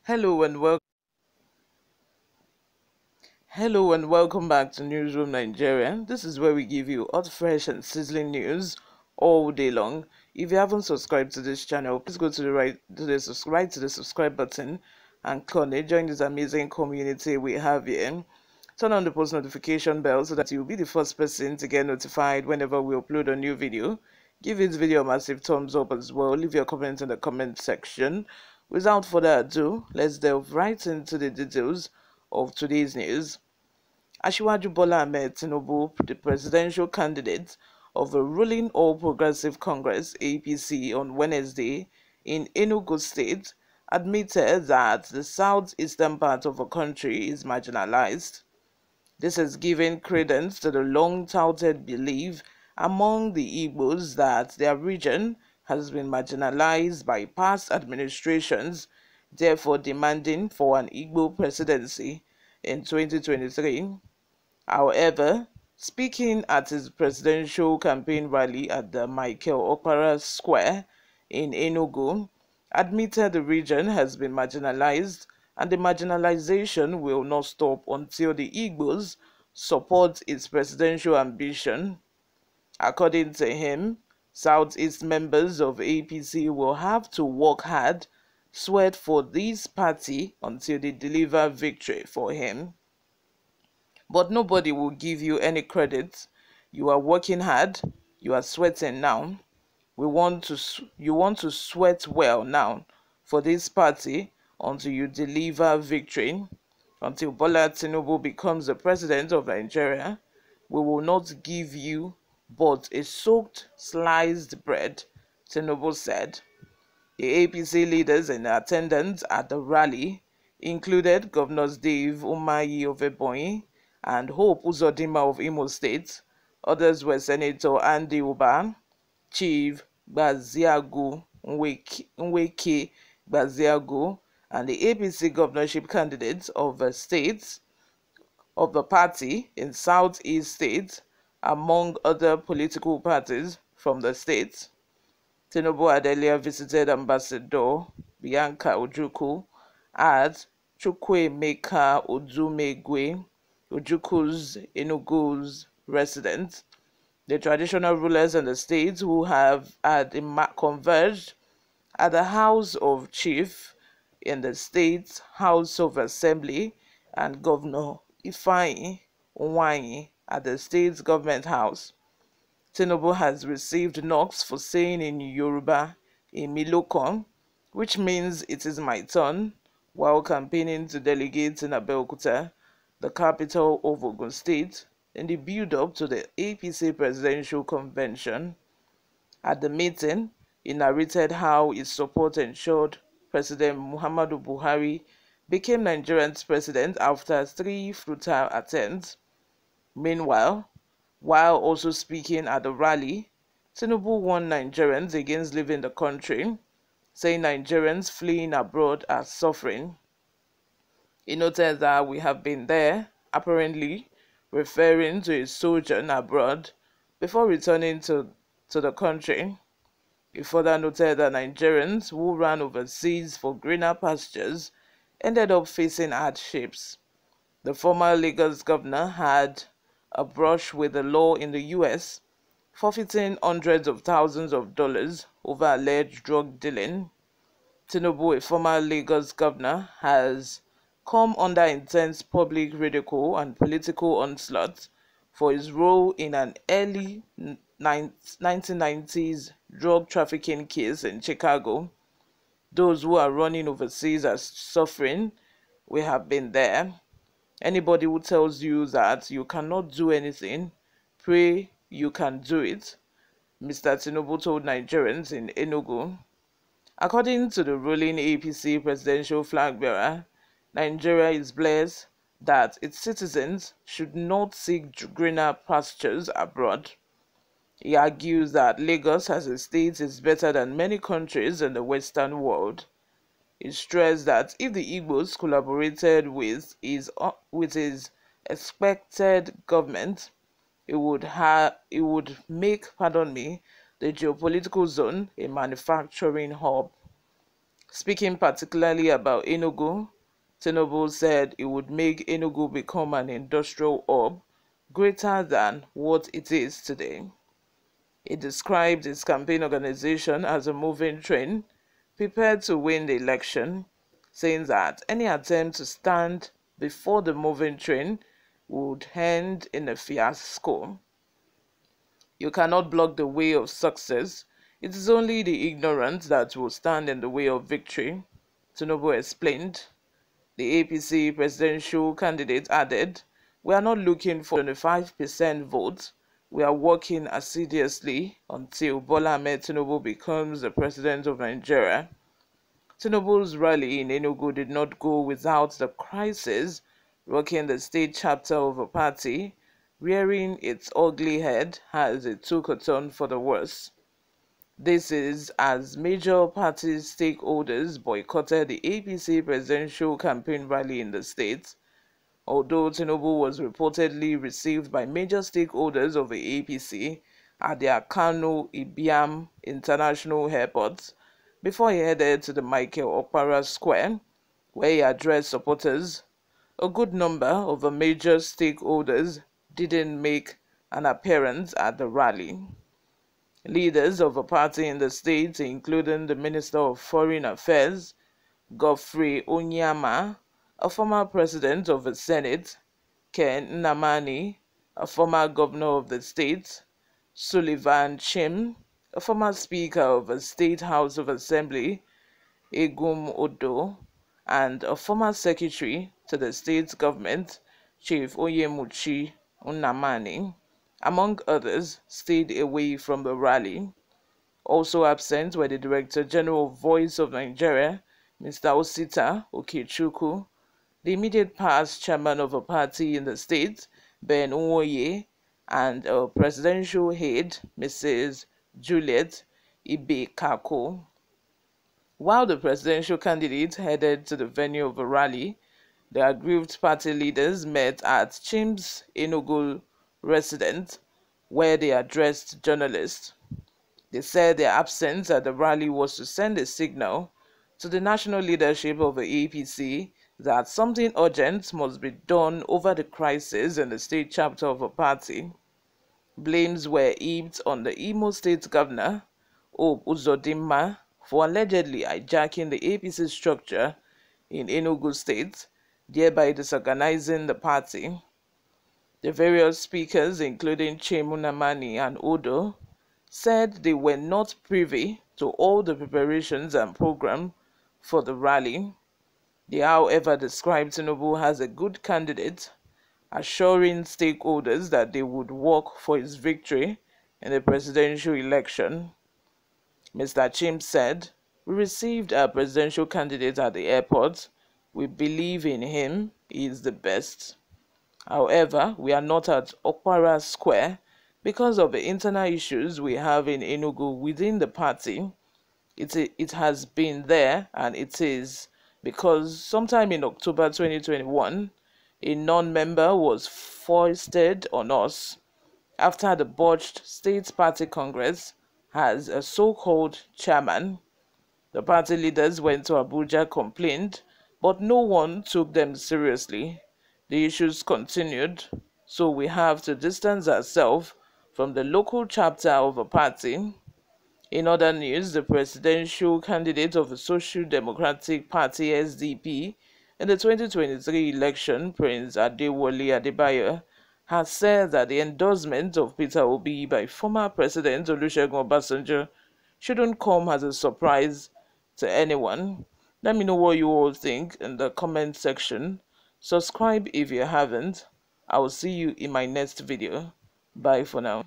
Hello and wel- Hello and welcome back to Newsroom Nigeria. This is where we give you hot, fresh, and sizzling news all day long. If you haven't subscribed to this channel, please go to the right to the subscribe button and click on it. Join this amazing community we have here. Turn on the post notification bell so that you'll be the first person to get notified whenever we upload a new video. Give this video a massive thumbs up as well. Leave your comment in the comment section. Without further ado, let's delve right into the details of today's news. Asiwaju Bola Ahmed Tinubu, the presidential candidate of the ruling All Progressive Congress (APC) on Wednesday in Enugu State, admitted that the southeastern part of the country is marginalized. This has given credence to the long-touted belief among the Igbos that their region has been marginalized by past administrations, therefore demanding for an Igbo presidency in 2023. However, speaking at his presidential campaign rally at the Michael Okpara Square in Enugu, admitted the region has been marginalized and the marginalization will not stop until the Igbos support its presidential ambition. According to him, Southeast members of APC will have to work hard, sweat for this party until they deliver victory for him. But nobody will give you any credit. You are working hard, you are sweating now. You want to sweat well now for this party until you deliver victory. Until Bola Tinubu becomes the president of Nigeria, we will not give you but a soaked sliced bread, Tinubu said. The APC leaders in attendance at the rally included Governors Dave Umahi of Ebonyi and Hope Uzodinma of Imo State. Others were Senator Andy Uba, Chief Baziagu Nweke Baziagu, and the APC governorship candidates of the states of the party in Southeast states, among other political parties from the state. Tinubu had earlier visited Ambassador Bianca Ojukwu at Chukwuemeka Odumegwe, Ojukwu's Enugu's residence. The traditional rulers in the state who had converged at the House of Chief in the State House of Assembly and Governor Ifeanyi Nwanyi at the State Government House. Tinubu has received knocks for saying in Yoruba, Emilokon, which means it is my turn, while campaigning to delegates in Abeokuta, the capital of Ogun State, in the build-up to the APC presidential convention. At the meeting, he narrated how his support ensured President Muhammadu Buhari became Nigeria's president after 3 futile attempts. Meanwhile, while also speaking at the rally, Tinubu warned Nigerians against leaving the country, saying Nigerians fleeing abroad are suffering. He noted that we have been there, apparently referring to his sojourn abroad before returning to the country. He further noted that Nigerians who ran overseas for greener pastures ended up facing hardships. The former Lagos governor had a brush with the law in the US, forfeiting hundreds of thousands of dollars over alleged drug dealing. Tinubu, a former Lagos governor, has come under intense public ridicule and political onslaught for his role in an early 1990s drug trafficking case in Chicago. Those who are running overseas are suffering. We have been there. Anybody who tells you that you cannot do anything, pray you can do it, Mr. Tinubu told Nigerians in Enugu. According to the ruling APC presidential flag bearer, Nigeria is blessed that its citizens should not seek greener pastures abroad. He argues that Lagos as a state is better than many countries in the Western world. He stressed that if the Igbos collaborated with his expected government, it would make, the geopolitical zone a manufacturing hub. Speaking particularly about Enugu, Tinubu said it would make Enugu become an industrial hub greater than what it is today. He described his campaign organization as a moving train prepared to win the election, saying that any attempt to stand before the moving train would end in a fiasco. You cannot block the way of success. It is only the ignorant that will stand in the way of victory, Tinubu explained. The APC presidential candidate added, "We are not looking for 25% vote. We are working assiduously until Bola Ahmed Tinubu becomes the president of Nigeria." Tinubu's rally in Enugu did not go without the crisis rocking the state chapter of a party, rearing its ugly head as it took a turn for the worse. This is as major party stakeholders boycotted the APC presidential campaign rally in the state. Although Tinubu was reportedly received by major stakeholders of the APC at the Kano Ibiam International Airport before he headed to the Michael Okpara Square, where he addressed supporters, a good number of the major stakeholders didn't make an appearance at the rally. Leaders of a party in the state, including the Minister of Foreign Affairs, Godfrey Onyama, a former president of the Senate, Ken Nnamani, a former governor of the state, Sullivan Chim, a former speaker of the State House of Assembly, Egum Odo, and a former secretary to the state government, Chief Oyemuchi Nnamani, among others, stayed away from the rally. Also absent were the Director General of Voice of Nigeria, Mr. Osita Okechukwu, the immediate past chairman of a party in the state, Ben Nwoye, and a presidential aide, Mrs. Juliet Ibekako. While the presidential candidate headed to the venue of the rally, the aggrieved party leaders met at Chim's Enugu residence, where they addressed journalists. They said their absence at the rally was to send a signal to the national leadership of the APC that something urgent must be done over the crisis in the state chapter of the party. Blames were heaped on the Imo State Governor, Hope Uzodinma, for allegedly hijacking the APC structure in Enugu State, thereby disorganizing the party. The various speakers, including Chemunamani and Odo, said they were not privy to all the preparations and program for the rally. They, however, described Tinubu as a good candidate, assuring stakeholders that they would work for his victory in the presidential election. Mr. Chim said, "We received our presidential candidate at the airport. We believe in him. He is the best. However, we are not at Okpara Square because of the internal issues we have in Enugu within the party. It has been there, and it is because sometime in October 2021, a non-member was foisted on us after the botched state party congress as a so-called chairman. The party leaders went to Abuja, complained, but no one took them seriously. The issues continued, so we have to distance ourselves from the local chapter of a party." In other news, the presidential candidate of the Social Democratic Party SDP in the 2023 election, Prince Adewale Adebayo, has said that the endorsement of Peter Obi by former President Olusegun Obasanjo shouldn't come as a surprise to anyone. Let me know what you all think in the comment section. Subscribe if you haven't. I will see you in my next video. Bye for now.